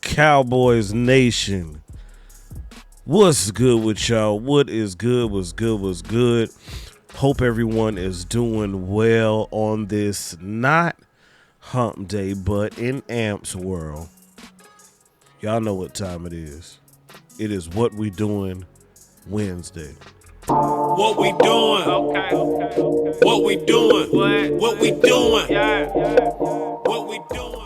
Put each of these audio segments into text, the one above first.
Cowboys Nation, what's good with y'all? What is good? What's good? What's good? Hope everyone is doing well on this not hump day, but in Amps world. Y'all know what time it is. It is What We Doing Wednesday. What we doing? Okay. What we doing? What we doing? What we doing?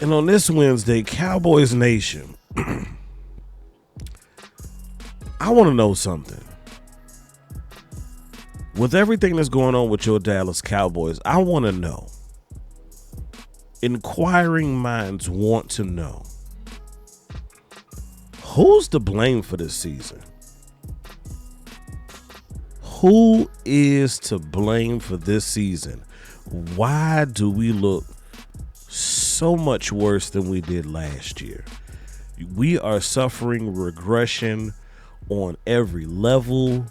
And on this Wednesday, Cowboys Nation, I want to know something. With everything that's going on with your Dallas Cowboys, I want to know. Inquiring minds want to know. Who's to blame for this season? Who is to blame for this season? Why do we look so much worse than we did last year? We are suffering regression on every level,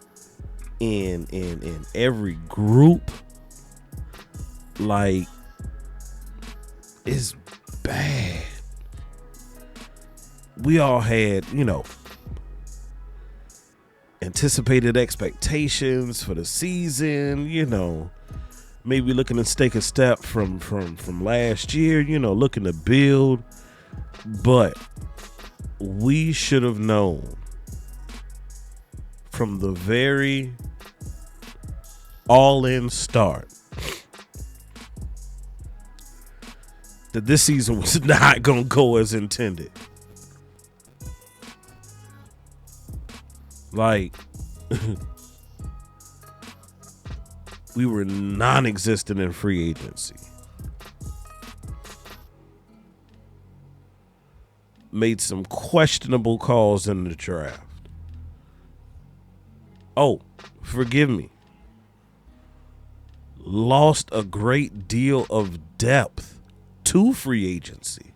in every group. Like, it's bad. We all had, anticipated expectations for the season, maybe looking to take a step from last year, looking to build. But we should have known from the very all-in start that this season was not going to go as intended. Like, we were non-existent in free agency. Made some questionable calls in the draft. Oh, forgive me. Lost a great deal of depth to free agency.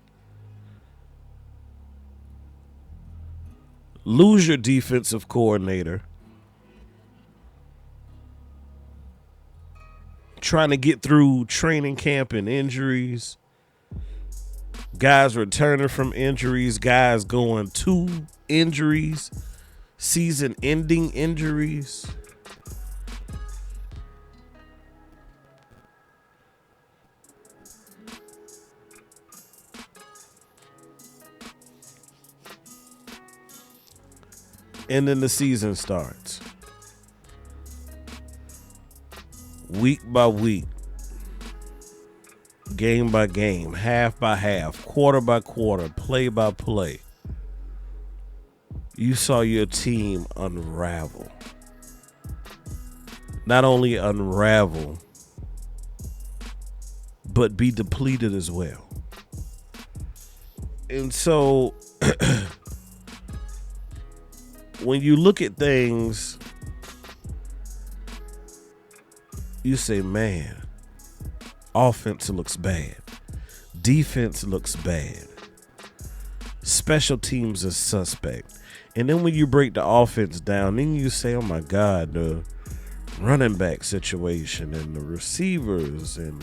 Lose your defensive coordinator. Trying to get through training camp and injuries. Guys returning from injuries. Guys going to injuries. Season-ending injuries. And then the season starts. Week by week. Game by game. Half by half. Quarter by quarter. Play by play. You saw your team unravel. Not only unravel, but be depleted as well. And so when you look at things, you say, man, offense looks bad. Defense looks bad. Special teams are suspect. And then when you break the offense down, then you say, oh my God, the running back situation and the receivers and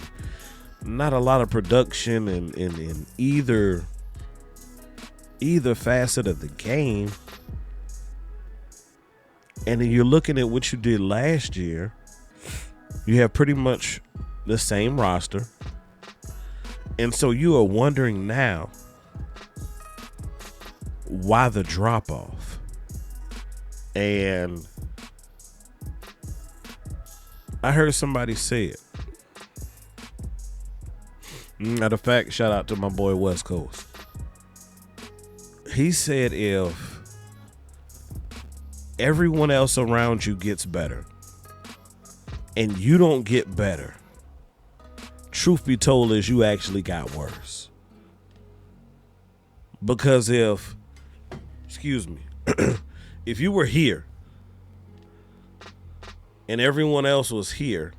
not a lot of production in either facet of the game. And then you're looking at what you did last year. You have pretty much the same roster. And so you are wondering now, why the drop off? And I heard somebody say it. Matter of fact, shout out to my boy West Coast. He said if everyone else around you gets better and you don't get better, truth be told is you actually got worse. Because if you were here and everyone else was here.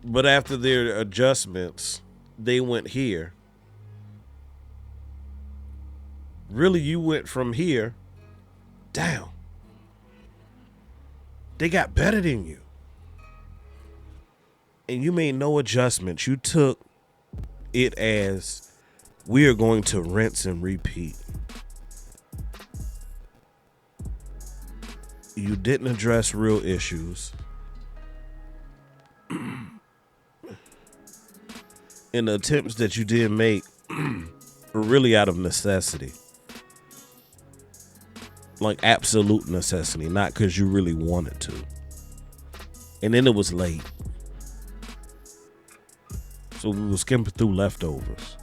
But after their adjustments, they went here. Really, you went from here down. They got better than you. And you made no adjustments. You took it as we are going to rinse and repeat. You didn't address real issues. And the attempts that you did make were really out of necessity. Like absolute necessity, not because you really wanted to. And then it was late. So we were skimping through leftovers.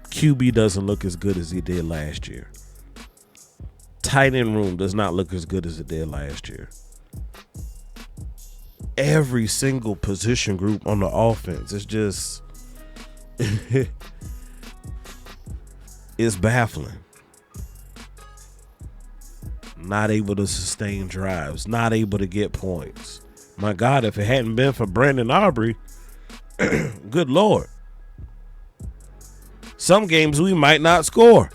QB doesn't look as good as he did last year. Tight end room does not look as good as it did last year. Every single position group on the offense is just it's baffling. Not able to sustain drives, not able to get points. My God, if it hadn't been for Brandon Aubrey, good Lord. Some games we might not score.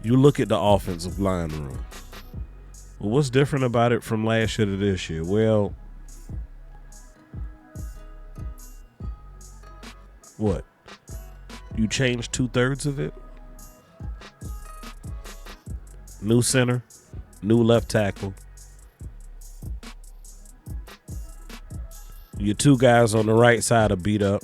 You look at the offensive line room. Well, what's different about it from last year to this year? Well, what? You changed 2/3 of it? New center, new left tackle. Your two guys on the right side are beat up.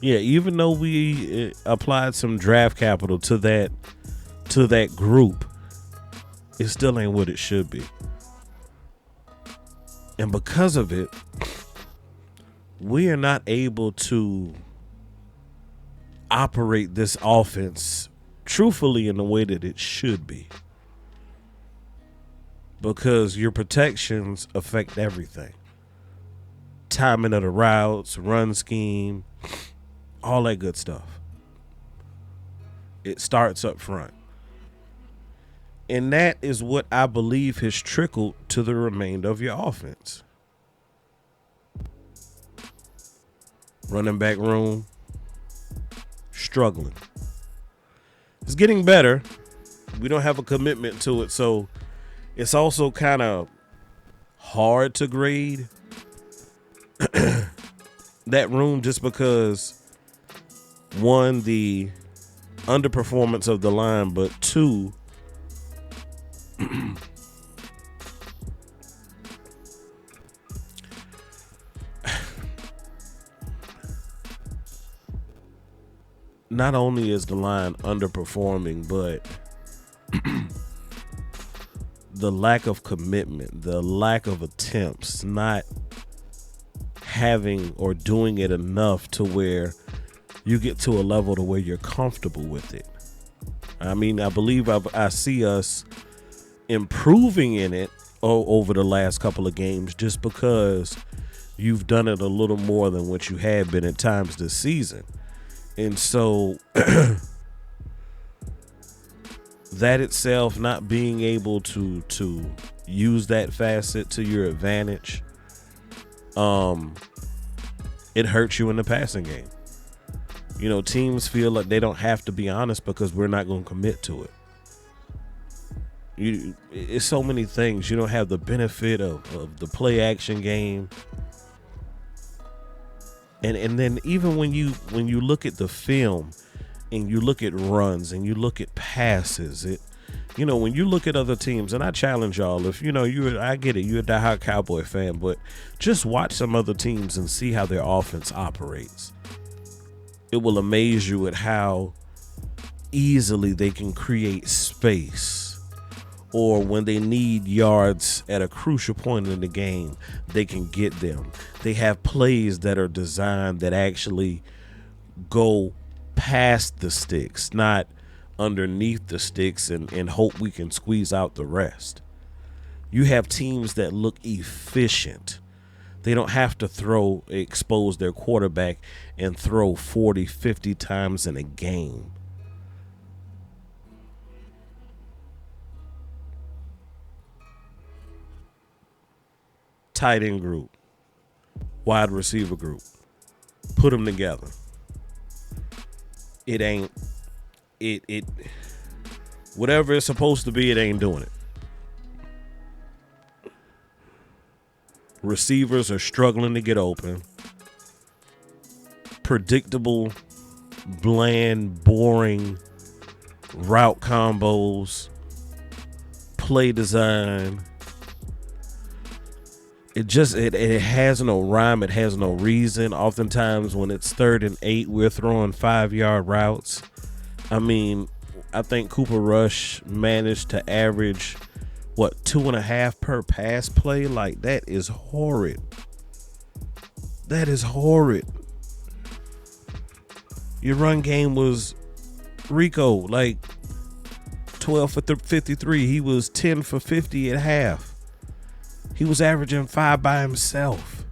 Yeah, even though we applied some draft capital to that group, it still ain't what it should be. And because of it, we are not able to operate this offense truthfully in the way that it should be. Because your protections affect everything. Timing of the routes, run scheme, all that good stuff. It starts up front. And that is what I believe has trickled to the remainder of your offense. Running back room, struggling. It's getting better. We don't have a commitment to it, so it's also kind of hard to grade that room just because, one, the underperformance of the line, but two, not only is the line underperforming, but the lack of commitment, the lack of attempts, not having or doing it enough to where you get to a level to where you're comfortable with it. I mean, I believe I see us improving in it over the last couple of games just because you've done it a little more than what you had been at times this season. And so that itself, not being able to use that facet to your advantage, it hurts you in the passing game. You know, teams feel like they don't have to be honest because we're not going to commit to it. It's so many things. You don't have the benefit of the play action game. And then even when you look at the film and you look at runs and you look at passes, when you look at other teams, and I challenge y'all, if I get it, you're a diehard Cowboy fan, but just watch some other teams and see how their offense operates. It will amaze you at how easily they can create space, or when they need yards at a crucial point in the game, they can get them. They have plays that are designed that actually go past the sticks, not underneath the sticks and hope we can squeeze out the rest. You have teams that look efficient. They don't have to expose their quarterback and throw 40, 50 times in a game. Tight end group, wide receiver group, put them together. It whatever it's supposed to be, it ain't doing it. Receivers are struggling to get open. Predictable, bland, boring route combos, play design. It has no rhyme. It has no reason. Oftentimes when it's 3rd and 8, we're throwing 5-yard routes. I mean, I think Cooper Rush managed to average 2.5 per pass play. Like, that is horrid. That is horrid. Your run game was Rico, like 12 for 53. He was 10 for 50 at half. He was averaging 5 by himself.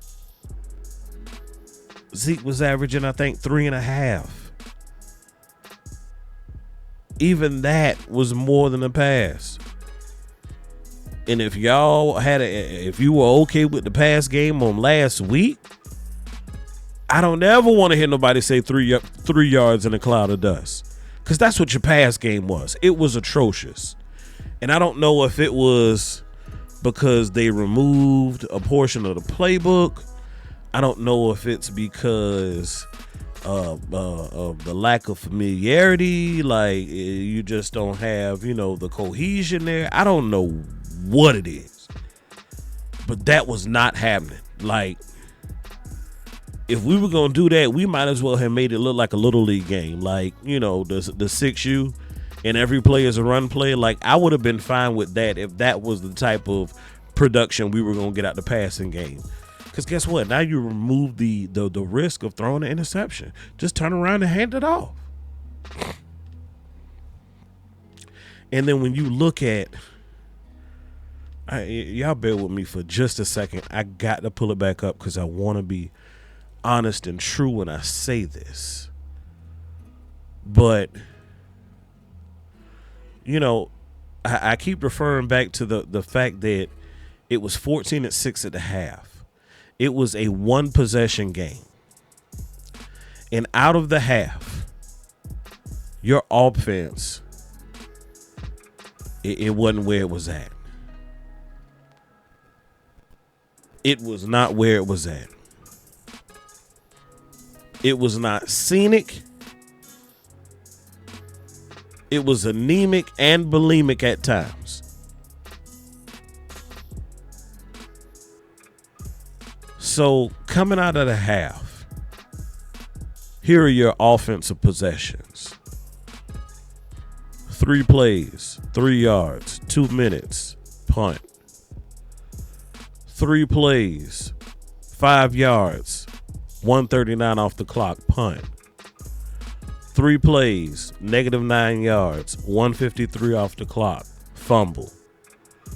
Zeke was averaging, I think, 3.5. Even that was more than a pass. And if if you were okay with the pass game on last week, I don't ever want to hear nobody say 3 yards in a cloud of dust, because that's what your pass game was. It was atrocious. And I don't know if it was because they removed a portion of the playbook. I don't know if it's because of the lack of familiarity. Like, you just don't have, the cohesion there. I don't know what it is, but that was not happening. Like, if we were going to do that, we might as well have made it look like a little league game. Like, the 6U and every play is a run play. Like, I would have been fine with that if that was the type of production we were going to get out the passing game. Because guess what? Now you remove the risk of throwing an interception. Just turn around and hand it off. And then when you look at, y'all bear with me for just a second. I got to pull it back up because I want to be honest and true when I say this. But, I keep referring back to the fact that it was 14-6 at the half. It was a 1-possession game. And out of the half, your offense, it wasn't where it was at. It was not where it was at. It was not scenic. It was anemic and bulimic at times. So coming out of the half, here are your offensive possessions. 3 plays, 3 yards, 2 minutes, punt. 3 plays, 5 yards, 139 off the clock, punt. 3 plays, -9 yards, 153 off the clock, fumble.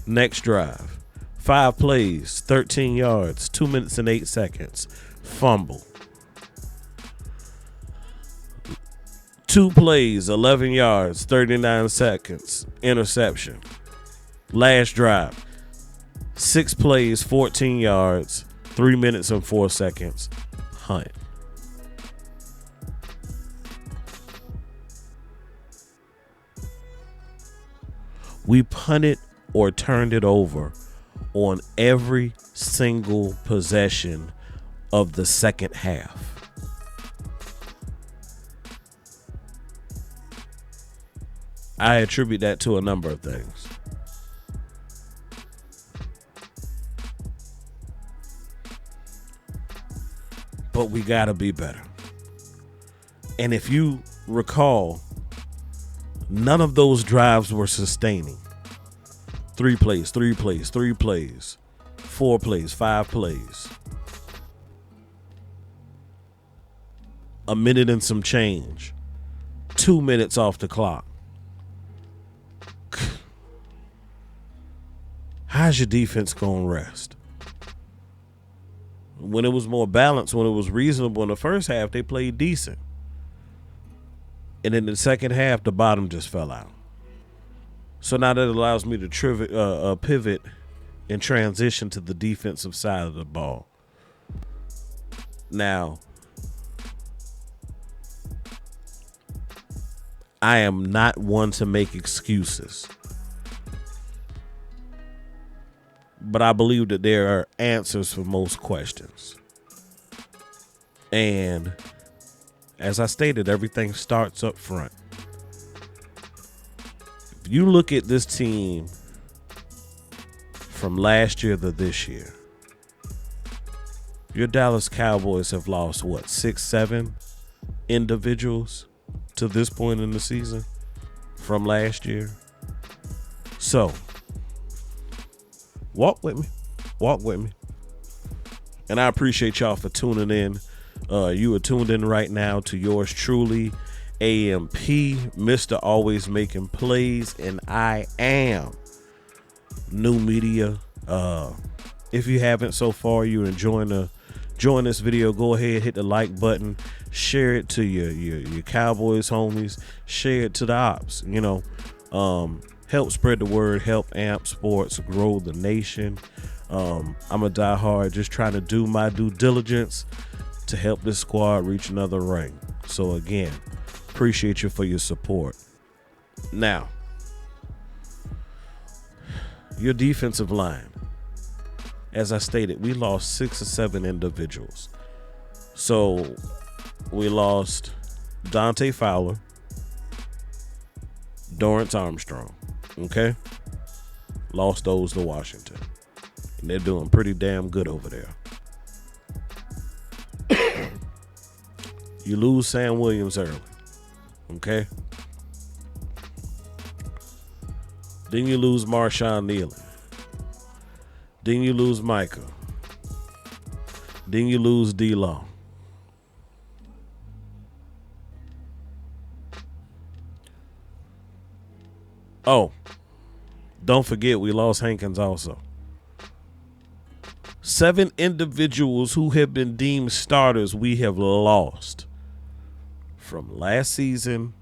Next drive, 5 plays, 13 yards, 2 minutes and 8 seconds, fumble. 2 plays, 11 yards, 39 seconds, interception. Last drive, 6 plays, 14 yards, 3 minutes and 4 seconds, punt. We punted or turned it over on every single possession of the second half. I attribute that to a number of things. But we gotta be better. And if you recall, none of those drives were sustaining. 3 plays, 3 plays, 3 plays, 4 plays, 5 plays. A minute and some change. 2 minutes off the clock. how's your defense going to rest? When it was more balanced, when it was reasonable in the first half, they played decent. And in the second half, the bottom just fell out. So now that allows me to pivot and transition to the defensive side of the ball. Now, I am not one to make excuses, but I believe that there are answers for most questions. And as I stated, everything starts up front. If you look at this team from last year to this year, your Dallas Cowboys have lost, 6, 7 individuals to this point in the season from last year. So, walk with me. And I appreciate y'all for tuning in. You are tuned in right now to yours truly, AMP, Mr. Always Making Plays, and I am New Media. If you haven't so far, you're enjoying this video, go ahead, hit the like button, share it to your Cowboys homies, share it to the ops, help spread the word, help AMP Sports grow the nation. I'm a diehard, just trying to do my due diligence to help this squad reach another ring. So again, appreciate you for your support. Now, your defensive line, as I stated, we lost 6 or 7 individuals. So we lost Dante Fowler, Dorrance Armstrong, okay? Lost those to Washington. And they're doing pretty damn good over there. You lose Sam Williams early, okay? Then you lose Marshawn Neely. Then you lose Micah. Then you lose D-Law. Oh, don't forget we lost Hankins also. 7 individuals who have been deemed starters we have lost from last season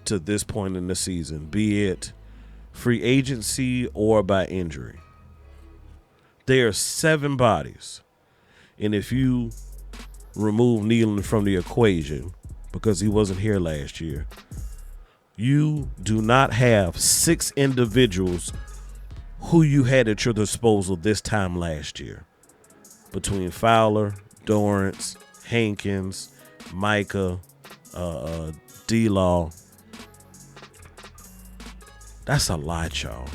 to this point in the season, be it free agency or by injury. There are 7 bodies. And if you remove Nealon from the equation, because he wasn't here last year, you do not have 6 individuals who you had at your disposal this time last year. Between Fowler, Dorrance, Hankins, Micah, D-Law. That's a lot, y'all.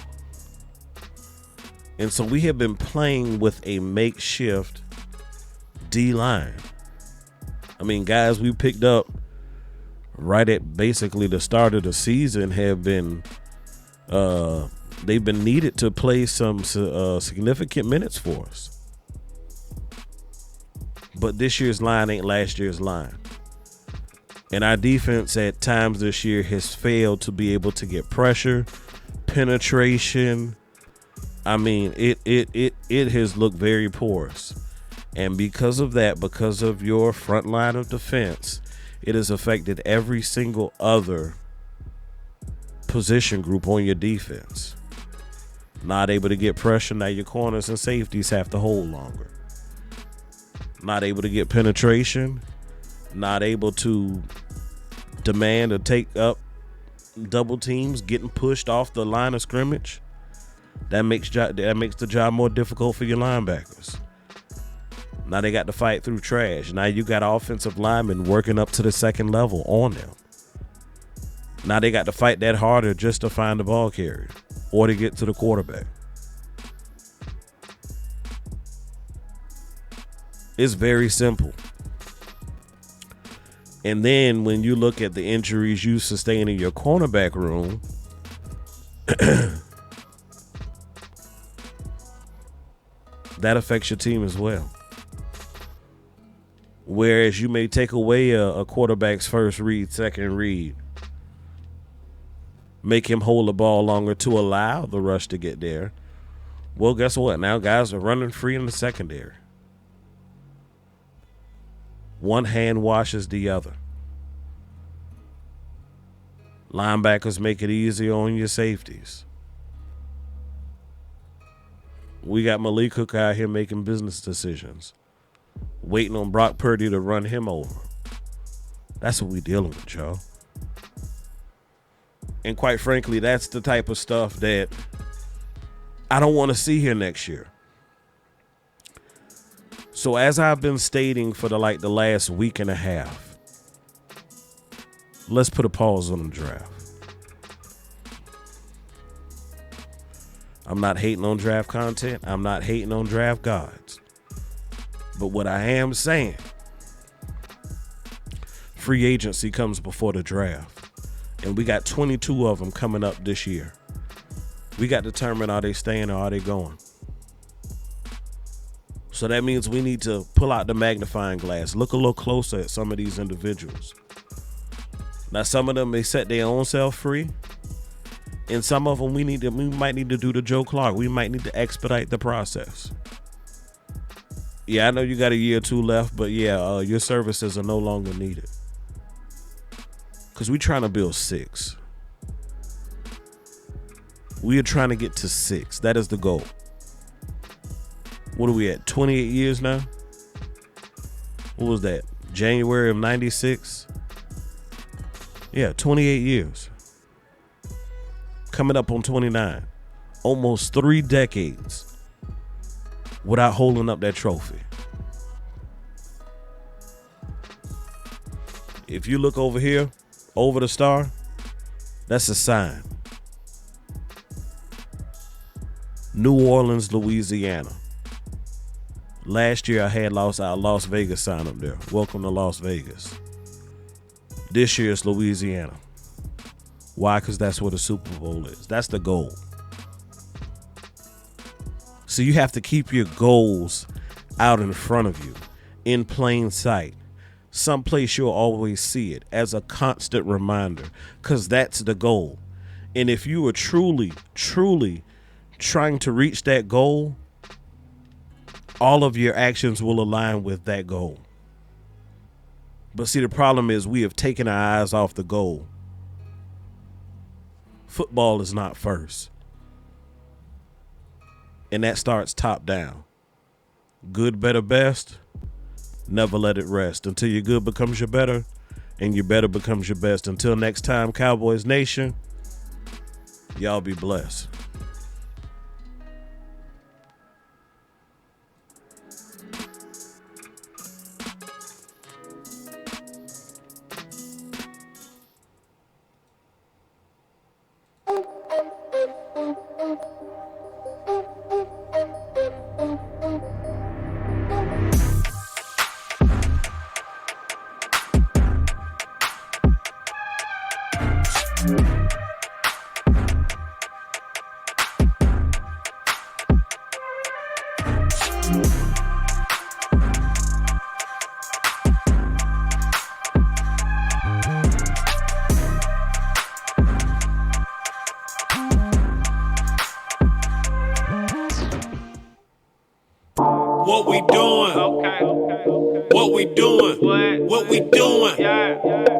And so we have been playing with a makeshift D-line. I mean, guys we picked up right at basically the start of the season have been, they've been needed to play some significant minutes for us. But this year's line ain't last year's line. And our defense at times this year has failed to be able to get pressure, penetration. I mean, it has looked very porous. And because of that, because of your front line of defense, it has affected every single other position group on your defense. Not able to get pressure, now your corners and safeties have to hold longer. Not able to get penetration, not able to demand or take up double teams, getting pushed off the line of scrimmage. That makes the job more difficult for your linebackers. Now they got to fight through trash. Now you got offensive linemen working up to the second level on them. Now they got to fight that harder just to find the ball carrier or to get to the quarterback. It's very simple. And then when you look at the injuries you sustain in your cornerback room, that affects your team as well. Whereas you may take away a quarterback's first read, second read, make him hold the ball longer to allow the rush to get there, Well, guess what? Now guys are running free in the secondary. One hand washes the other. Linebackers make it easier on your safeties. We got Malik Cook out here making business decisions, waiting on Brock Purdy to run him over. That's what we dealing with, y'all. And quite frankly, that's the type of stuff that I don't want to see here next year. So as I've been stating for the last week and a half, let's put a pause on the draft. I'm not hating on draft content. I'm not hating on draft gods. But what I am saying, free agency comes before the draft. And we got 22 of them coming up this year. We got to determine, are they staying or are they going? So that means we need to pull out the magnifying glass, look a little closer at some of these individuals. Now, some of them, they set their own self free. And some of them, we might need to do the Joe Clark. We might need to expedite the process. Yeah, I know you got a year or two left, but yeah, your services are no longer needed. Because we're trying to build 6. We are trying to get to 6. That is the goal. What are we at? 28 years now? What was that? January of 96? Yeah, 28 years. Coming up on 29. Almost 3 decades without holding up that trophy. If you look over here, over the star, that's a sign. New Orleans, Louisiana. Last year I had our Las Vegas sign up there. Welcome to Las Vegas. This year it's Louisiana. Why? Because that's where the Super Bowl is. That's the goal. So you have to keep your goals out in front of you, in plain sight. Someplace you'll always see it as a constant reminder, because that's the goal. And if you are truly, truly trying to reach that goal, all of your actions will align with that goal. But see, the problem is we have taken our eyes off the goal. Football is not first. And that starts top down. Good, better, best. Never let it rest until your good becomes your better and your better becomes your best. Until next time, Cowboys Nation, y'all be blessed. What we doing? Okay. What we doing? What we doing? Yeah.